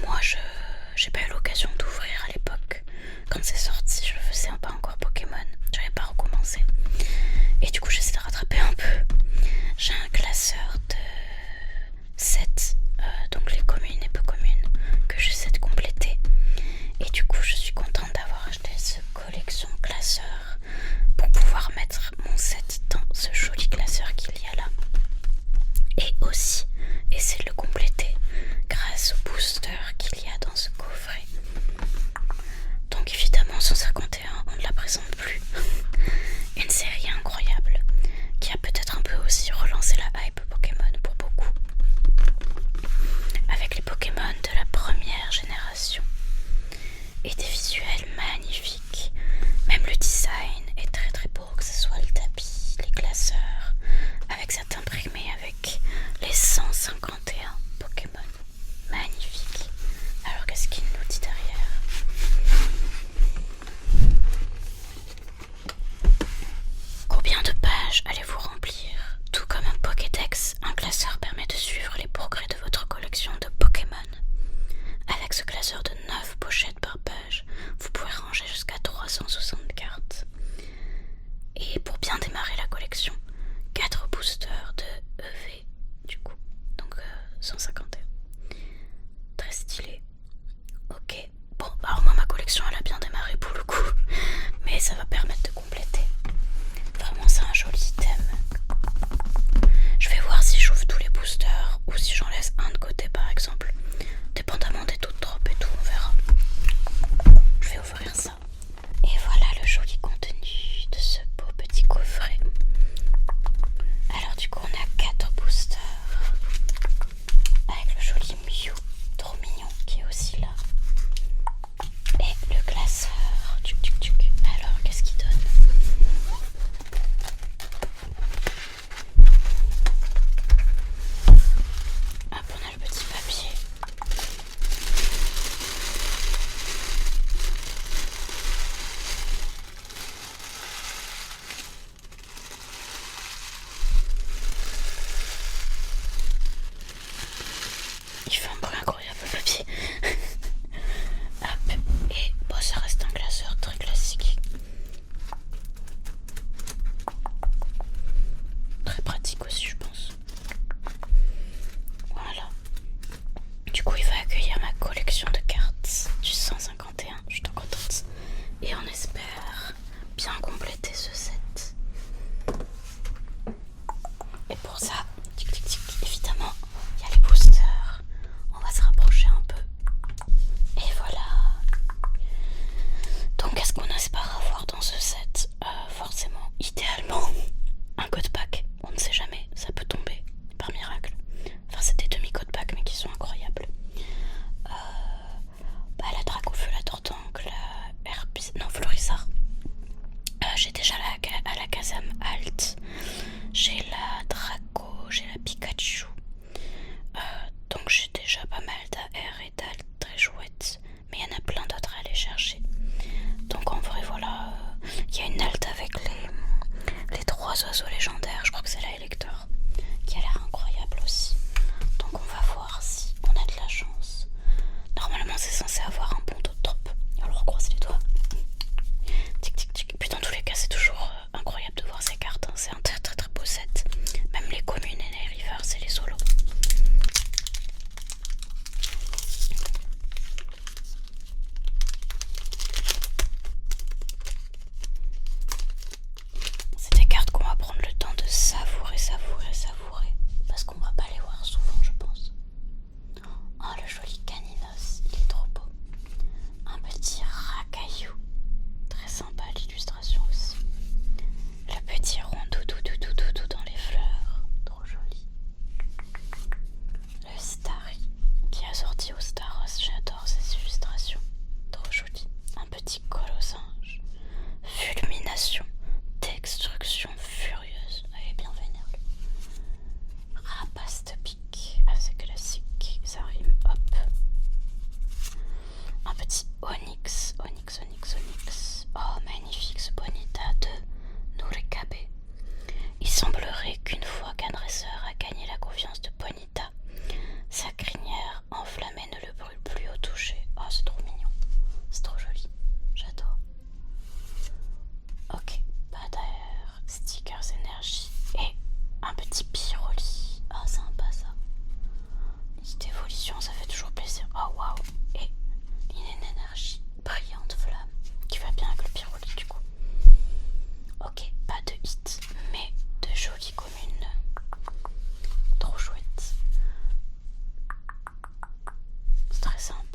moi, j'ai pas eu l'occasion d'ouvrir à l'époque. Quand c'est sorti, je faisais pas encore Pokémon. J'avais pas recommencé. Et du coup, j'essaie de rattraper un peu. J'ai un classeur de 7, donc les communes et peu communes, que j'essaie de compléter. Et du coup, je suis contente d'avoir acheté ce collection classeur pour pouvoir mettre mon set dans ce joli classeur qu'il y a là. Et aussi essayer de le compléter grâce au booster qu'il y a dans ce coffret. Donc évidemment 151, on ne la présente plus. Une série incroyable qui a peut-être un peu aussi relancé la hype Pokémon pour beaucoup. Avec les Pokémon de la première génération. Et des visuels magnifiques. Même le design est très très beau, que ce soit le tapis, les classeurs, avec cet imprimé avec les 151 Pokémon. Magnifique. Alors qu'est-ce qu'il nous dit derrière? Combien de pages allez-vous remplir? Tout comme un Pokédex, un classeur permet de suivre les progrès de votre collection de Pokémon. Avec ce classeur de 9 pochettes par page, vous pouvez ranger jusqu'à 360 cartes. Et pour bien démarrer la collection, 4 boosters de EV du coup, donc 151. Très stylé. Ok, bon, alors moi ma collection elle a bien démarré pour le coup, mais ça va permettre de compléter. Vraiment c'est un joli item. Je vais voir si j'ouvre tous les boosters ou si j'en laisse un de côté par exemple. Dépendamment des taux de drop et tout, on verra. Je vais ouvrir ça. Et voilà le joli contenu de ce beau petit coffret. Alors du coup on a 4 boosters. Avec le joli Mew, trop mignon, qui est aussi là. Et le classeur. Tchuc tchuc tchuc. Alors qu'est-ce qu'il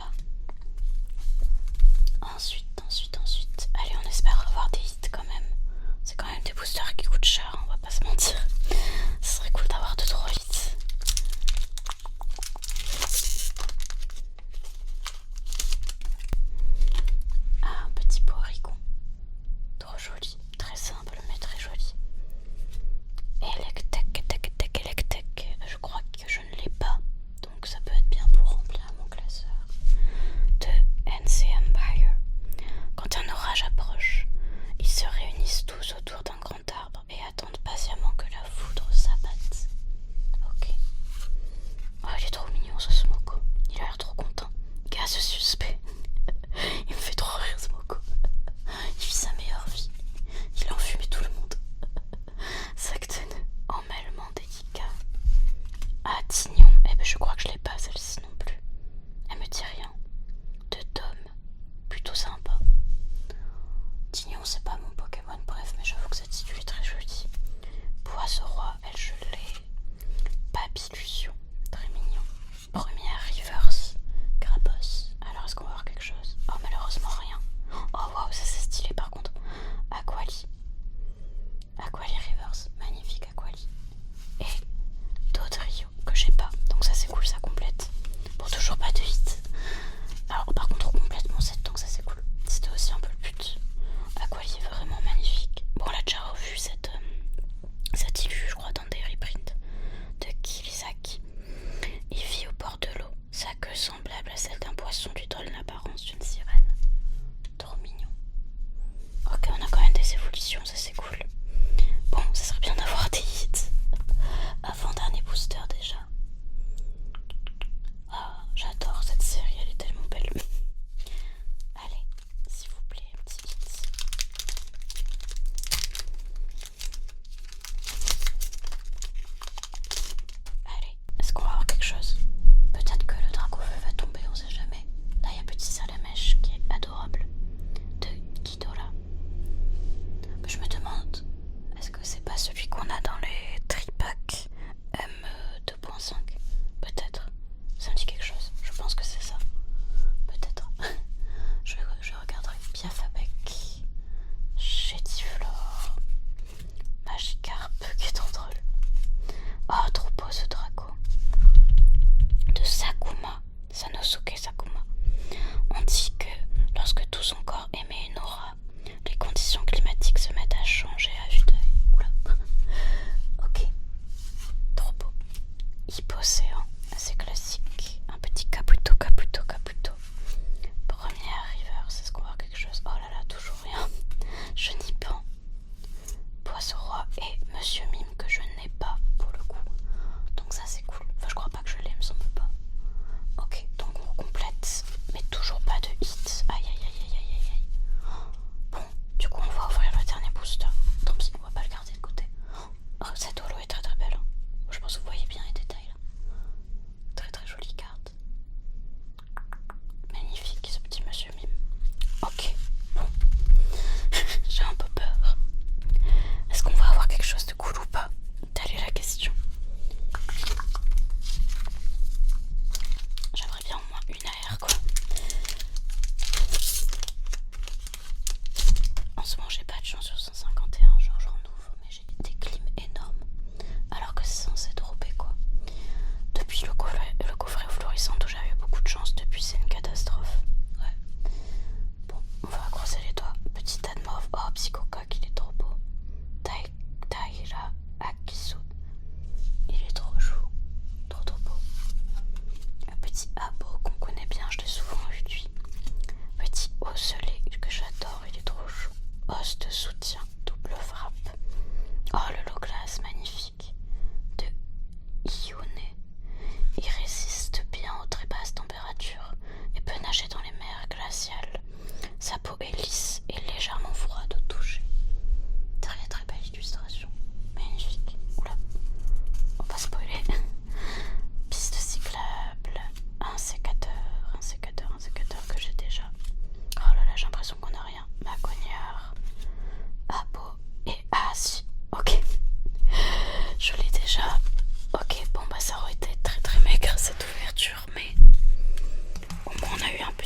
sympa. Ensuite, allez, on espère avoir des hits quand même. C'est quand même des boosters qui coûtent cher, on va pas se mentir. Ce serait cool d'avoir 2-3 hits. Ah, un petit Porygon. Trop joli, très simple mais très joli. Electek. Je crois que je ne l'ai pas, donc ça peut être bien pour remplir mon classeur. De NC Empire. Quand un orage approche, ils se réunissent tous autour d'un grand arbre et attendent patiemment que la foudre s'abatte. Ok. Oh, il est trop mignon ce Smoko. Il a l'air trop content. Gars, ce suspect. Il me fait trop rire ce Smoko. Il vit sa meilleure vie. Il enfume tout le monde. Sacton, emmêlement délicat. Ah, Tignon. Eh ben, je crois que je l'ai pas celle-ci non plus. Elle me dit rien. De Dom. Plutôt sympa. Tignon, c'est pas mon Pokémon, bref, mais j'avoue que cette île est très jolie. Poiseau-roi, elle je l'ai. Papillusion, très mignon. Première reverse, Grabos. Alors est-ce qu'on va voir quelque chose? Oh, malheureusement rien. Oh waouh, ça c'est stylé par contre. Aquali reverse, magnifique Aquali. Et Dodrio que j'ai pas, donc ça c'est cool, ça complète. Bon, toujours pas de hit. Alors par contre on complète mon set, donc ça c'est cool.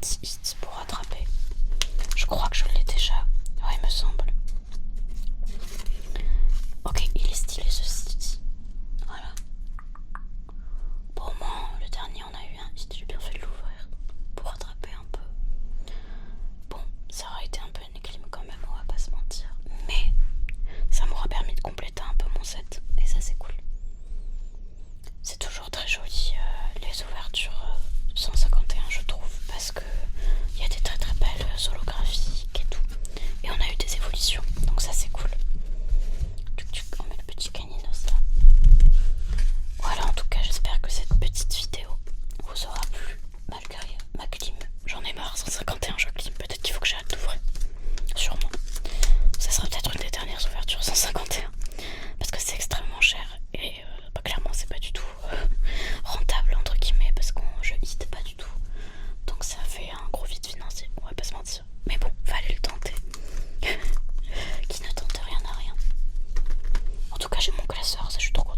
anti-hit pour rattraper. Je crois que je l'ai déjà. Ouais, il me semble. Ok, il est stylé ceci. Voilà. Bon, au moins, le dernier, on a eu un hit. J'ai bien fait de l'ouvrir pour rattraper un peu. Bon, ça aurait été un peu une éclime quand même, on va pas se mentir. Mais ça m'aura permis de compléter un peu mon set. Et ça, c'est cool. C'est toujours très joli les ouvertures 151, je trouve, parce que il y a des très très belles holographiques et tout. Et on a eu des évolutions, donc ça c'est cool. On met le petit caninos là. Voilà, en tout cas, j'espère que cette petite vidéo vous aura plu, malgré ma clim. J'en ai marre, 151 je clim, peut-être qu'il faut que j'arrête d'ouvrir. Sûrement. Ça sera peut-être une des dernières ouvertures 151, parce que c'est extrêmement cher. Et clairement c'est pas du tout rentable entre guillemets, parce que je hit pas du tout. Donc ça fait un gros vide financier, on va pas se mentir. Mais bon, fallait le tenter. Qui ne tente rien à rien. En tout cas j'ai mon classeur, ça je suis trop